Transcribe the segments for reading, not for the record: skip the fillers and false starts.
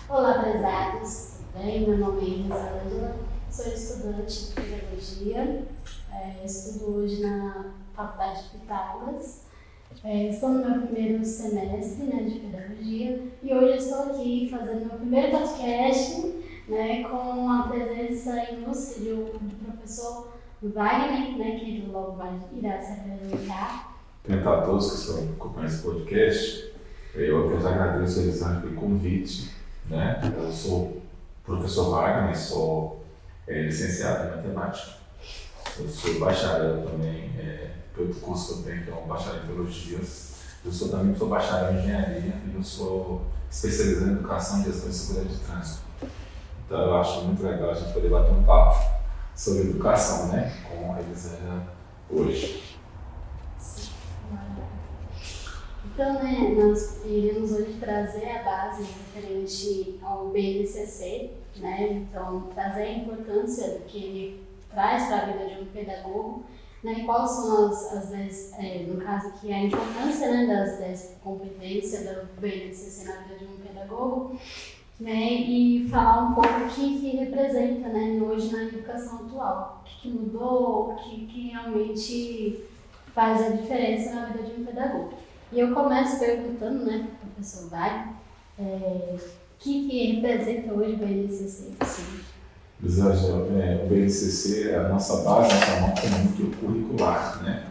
Olá, prezados, tudo bem? Meu nome é Elisângela, sou estudante de pedagogia, estudo hoje na Faculdade de Pitágoras. Estou no meu primeiro semestre, de pedagogia, e hoje estou aqui fazendo meu primeiro podcast, com a presença ilustre do professor Wagner, que ele logo irá se apresentar. Cumprimentar a todos que estão acompanhando esse podcast. Eu apenas agradeço a Elisângela pelo convite. Eu sou professor Wagner, sou licenciado em matemática. Eu sou bacharel também, pelo curso que eu tenho, que é um bacharel em biologia. Eu também sou bacharel em engenharia e eu sou especializado em educação, gestão e segurança de trânsito. Então eu acho muito legal a gente poder bater um papo sobre educação, com a Elisângela hoje. Então, nós iremos hoje trazer a base referente ao BNCC, então trazer a importância do que ele traz para a vida de um pedagogo, e quais são as 10, no caso aqui, a importância das 10 competências do BNCC na vida de um pedagogo, e falar um pouco o que representa hoje na educação atual, o que mudou, o que realmente faz a diferença na vida de um pedagogo. E eu começo perguntando, para o professor Wagner, o que representa hoje o BNCC? Elisângela, o BNCC é a nossa base nacional comum curricular,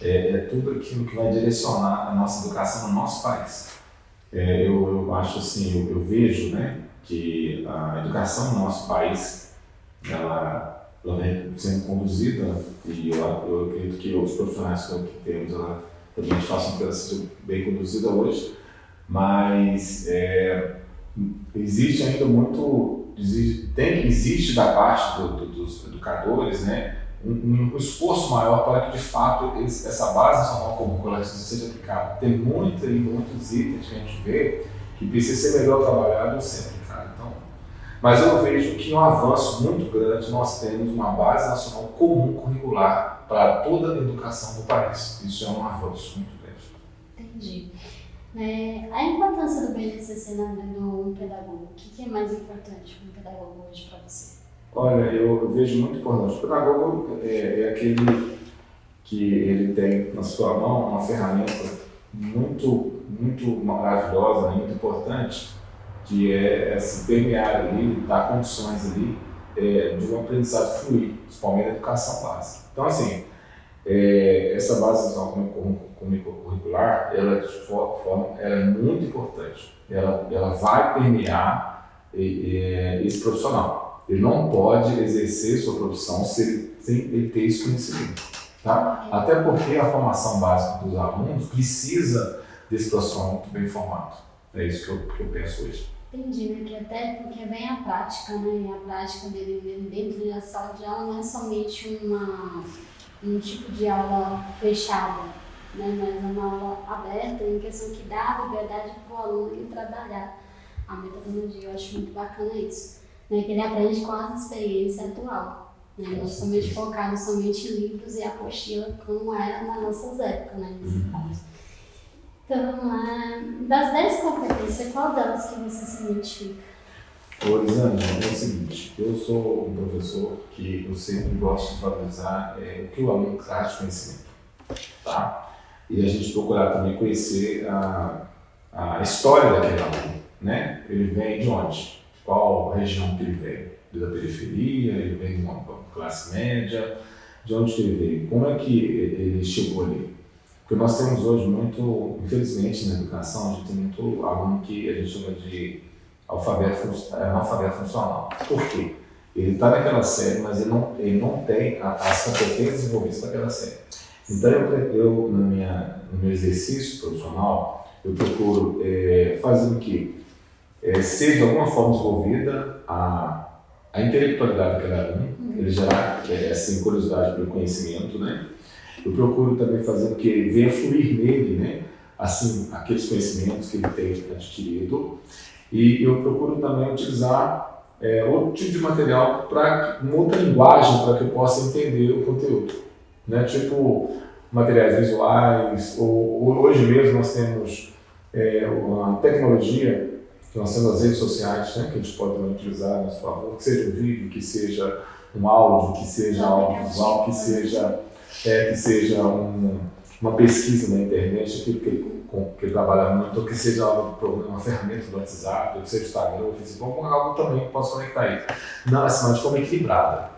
é tudo aquilo que vai direcionar a nossa educação no nosso país. Eu acho assim, eu vejo, que a educação no nosso país, ela vem sendo conduzida, e eu acredito que os profissionais que temos, também a gente faça que ela seja bem conduzida hoje, mas existe ainda muito, existe da parte dos educadores, um esforço maior para que de fato essa base nacional comum seja aplicada. Tem muitos itens que a gente vê que precisa ser melhor trabalhado e ser aplicado. Então, mas eu vejo que um avanço muito grande, nós temos uma base nacional comum curricular para toda a educação do país. Isso é um avanço muito grande. Entendi. A importância do BNCC na vida do pedagogo, o que é mais importante para um pedagogo hoje para você? Olha, eu vejo muito importante. O pedagogo é aquele que ele tem na sua mão uma ferramenta muito maravilhosa, muito importante, que é se permear ali, dar condições ali de um aprendizado fluir, principalmente na educação básica. Então, assim, essa base curricular, ela é muito importante. Ela vai permear esse profissional. Ele não pode exercer sua profissão sem ele ter esse conhecimento. Tá? Até porque a formação básica dos alunos precisa desse profissional muito bem formado. É isso que eu penso hoje. Entendi, que até porque vem a prática, e a prática dele dentro da sala de aula não é somente um tipo de aula fechada, mas é uma aula aberta, em questão que dá a liberdade para o aluno ele trabalhar a metodologia. Eu acho muito bacana isso, que ele aprende com as experiências atual, não somente focado somente em livros e apostila como era nas nossas épocas, nesse caso. Então vamos lá, das 10 competências, qual delas que você se identifica? Elisângela, é o seguinte, eu sou um professor que eu sempre gosto de valorizar o que o aluno traz de conhecimento, tá? E a gente procurar também conhecer a história daquele aluno, Ele vem de onde? Qual região que ele veio? Da periferia, ele vem de uma classe média, de onde que ele veio? Como é que ele chegou ali? Porque nós temos hoje muito, infelizmente na educação, a gente tem muito aluno que a gente chama de analfabeto funcional. Por quê? Ele está naquela série, mas ele não tem as competências envolvidas naquela série. Então, eu no meu exercício profissional, eu procuro fazer o quê? Ser de alguma forma desenvolvida a intelectualidade daquele aluno, ele gerar curiosidade pelo conhecimento, Eu procuro também fazer o quê? Venha fluir nele, aqueles conhecimentos que ele tem adquirido. E eu procuro também utilizar outro tipo de material uma outra linguagem para que eu possa entender o conteúdo, Tipo materiais visuais, ou hoje mesmo nós temos uma tecnologia que nós temos as redes sociais, né, que a gente pode também utilizar a nosso favor, que seja um vídeo, que seja um áudio, que seja audiovisual, que seja uma pesquisa na internet, aquilo que ele trabalha muito, ou que seja uma ferramenta do WhatsApp, ou que seja o Instagram, ou o Facebook, algo também que possa conectar ele. Não, assim, mas de forma equilibrada,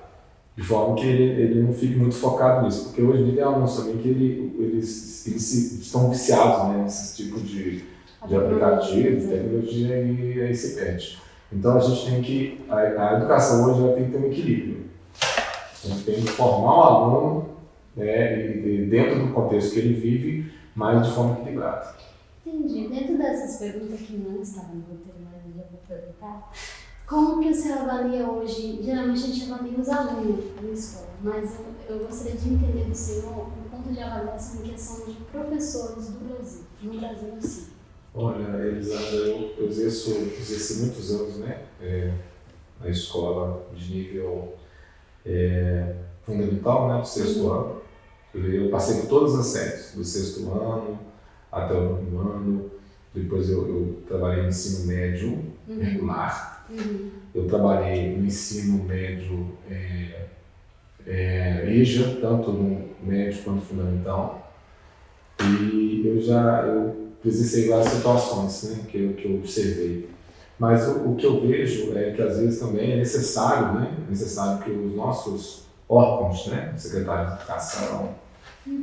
de forma que ele não fique muito focado nisso, porque hoje em dia tem alunos também que eles estão viciados, né, nesse tipo de aplicativo, de tecnologia, e aí se perde. Então a gente tem que, a educação hoje ela tem que ter um equilíbrio. A gente tem que formar o aluno, né, e dentro do contexto que ele vive, mas de forma equilibrada. Entendi. Dentro dessas perguntas que não estavam no roteiro, mas eu já vou perguntar, como que o senhor avalia hoje? Geralmente a gente avalia os alunos na escola, mas eu gostaria de entender do senhor um ponto de avaliação em questão de professores do Brasil, no Brasil assim. Olha, Elisandra, eu exerci muitos anos, né, na escola de nível fundamental, né, do sexto ano. Eu passei por todas as séries, do sexto ano até o nono ano. Depois eu trabalhei no ensino médio regular. Eu trabalhei no ensino médio EJA, tanto no médio quanto no fundamental. E eu presenciei várias situações, né, que eu observei. Mas o que eu vejo é que às vezes também é necessário, né, que os nossos órgãos, né, Secretaria de Educação,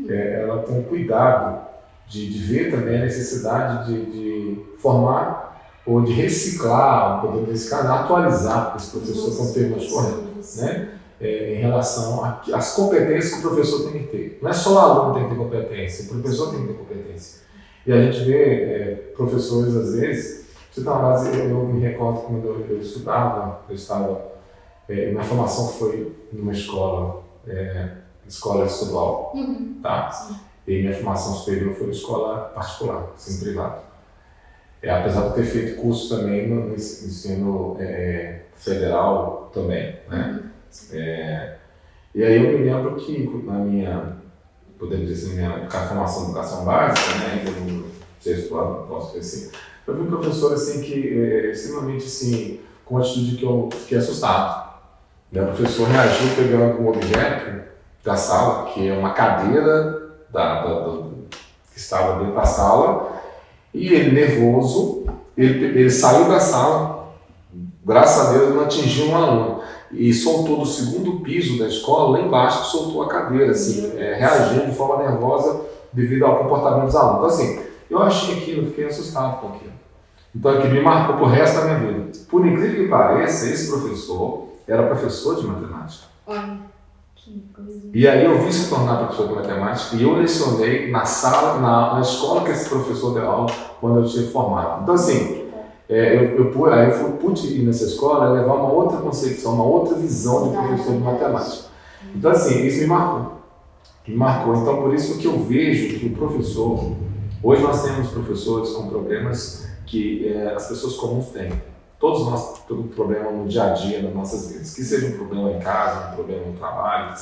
ela tem um cuidado de ver também a necessidade de formar ou de reciclar, atualizar esse professor com termos corretos, né, em relação às competências que o professor tem que ter. Não é só o aluno que tem que ter competência, o professor tem que ter competência. E a gente vê professores, às vezes, eu me recordo quando eu estava, minha formação foi numa escola estadual, tá? E minha formação superior foi em escola particular, ensino privado. Apesar de eu ter feito curso também no ensino federal também, né? E aí eu me lembro que na minha, podemos dizer assim, minha formação de educação básica, né, ainda no sexto ano, posso dizer assim, eu vi um professor assim que extremamente assim, com uma atitude que eu fiquei assustado. O professor reagiu pegando um objeto da sala, que é uma cadeira que estava dentro da sala, e ele, nervoso, ele saiu da sala, graças a Deus não atingiu um aluno, e soltou do segundo piso da escola, lá embaixo, soltou a cadeira, assim, reagindo de forma nervosa devido ao comportamento dos alunos. Então, assim, eu achei aquilo, fiquei assustado com aquilo. Então, aquilo me marcou pro resto da minha vida. Por incrível que pareça, esse professor era professor de matemática. Olha, que coisa. E aí eu vi se tornar professor de matemática e eu lecionei na sala, na escola que esse professor deu aula quando eu tinha formado. Então, assim, eu pude ir nessa escola e levar uma outra concepção, uma outra visão de professor de matemática. Então, assim, isso me marcou. Então, por isso que eu vejo que o professor, hoje nós temos professores com problemas que as pessoas comuns têm. Todos nós temos um problema no dia a dia, nas nossas vidas. Que seja um problema em casa, um problema no trabalho,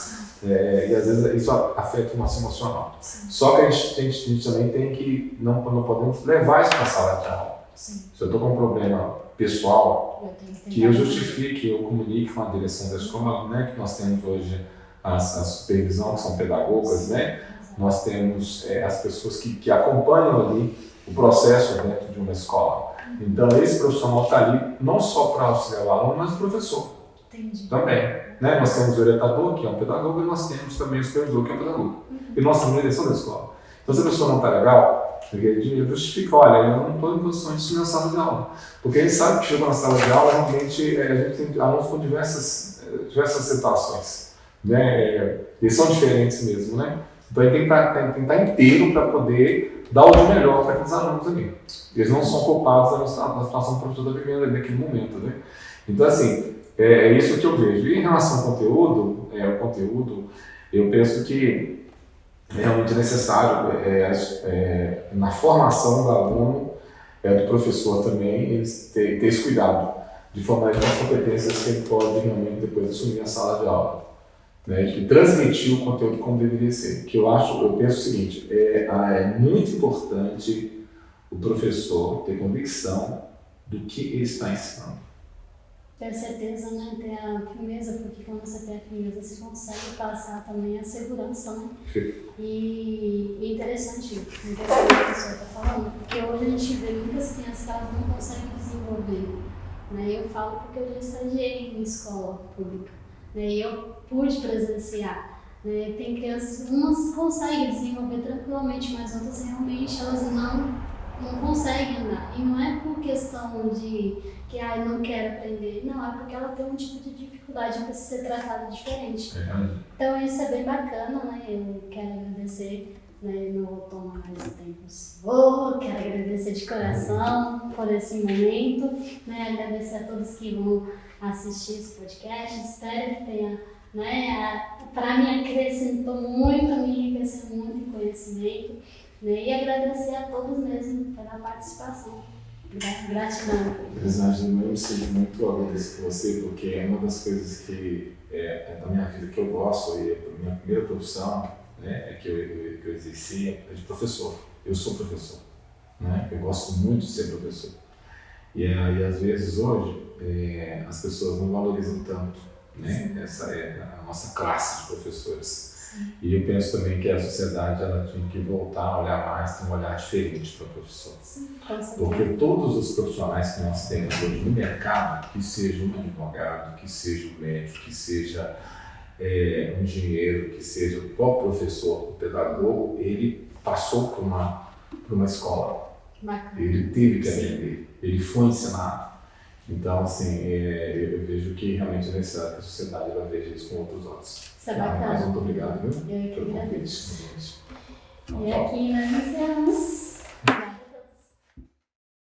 e às vezes isso afeta o nosso emocional. Só que a gente também tem que, não podemos levar isso para a sala de aula. Se eu estou com um problema pessoal, que eu justifique, eu comunique com a direção da escola, né, que nós temos hoje a supervisão, que são pedagogas, né? Nós temos as pessoas que acompanham ali o processo dentro de uma escola. Então, esse profissional está ali não só para auxiliar o aluno, mas o professor. Entendi. Também. Né? Nós temos o orientador, que é um pedagogo, e nós temos também o supervisor, que é um pedagogo. E nós temos a direção da escola. Então, se a pessoa não está legal, eu justifico, olha, eu não estou em condições de ir na sala de aula. Porque a gente sabe que chegou na sala de aula, realmente, a gente tem alunos com diversas situações. Né? Eles são diferentes mesmo, né? Então, ele tem que estar inteiro para poder dar o de melhor para aqueles alunos ali. Eles não são culpados da situação que o professor está vivendo ali naquele momento, né? Então, assim, é isso que eu vejo. E em relação ao conteúdo, eu penso que é realmente necessário, na formação do aluno, do professor também, eles ter esse cuidado de formar as competências que ele pode realmente depois assumir a sala de aula. Né, de transmitir o conteúdo como deveria ser. Que eu penso o seguinte, é muito importante o professor ter convicção do que ele está ensinando. Ter certeza, né? Ter a firmeza, porque quando você tem a firmeza, você consegue passar também a segurança, né? E é interessante o que a pessoa está falando, porque hoje a gente vê muitas crianças que elas não conseguem desenvolver. Né? Eu falo porque eu já estagiei em escola pública, né? E eu pude presenciar. Né? Tem crianças que umas conseguem desenvolver tranquilamente, mas outras realmente elas não conseguem andar. E não é por questão de que não quer aprender, não, é porque ela tem um tipo de dificuldade que precisa ser tratada diferente. Então isso é bem bacana, né? Eu quero agradecer, né? Não vou tomar mais o tempo. Quero agradecer de coração por esse momento, né? Agradecer a todos que vão assistir esse podcast. Espero que tenha, né? Para mim acrescentou muito, me enriqueceu muito em conhecimento, né? E agradecer a todos mesmo pela participação. Gratidão. Elisângela, eu me sinto muito agradecido por você, porque é uma das coisas que é da minha vida que eu gosto, e a minha primeira profissão, né, que eu exerci é de professor. Eu sou professor, né? Eu gosto muito de ser professor. E às vezes hoje as pessoas não valorizam tanto, né? Essa é a nossa classe de professores. E eu penso também que a sociedade ela tinha que voltar a olhar mais, ter um olhar diferente para o professor. Porque todos os profissionais que nós temos hoje no mercado, que seja um advogado, que seja um médico, que seja um engenheiro, que seja o próprio professor, o pedagogo, ele passou por uma escola. Bacana. Ele teve que aprender, ele foi ensinado. Então, assim, eu vejo que realmente a sociedade ela veja isso com outros olhos. Isso é bacana. Mas muito obrigado, viu? Eu que pelo agradeço. convite. E aqui nós encerramos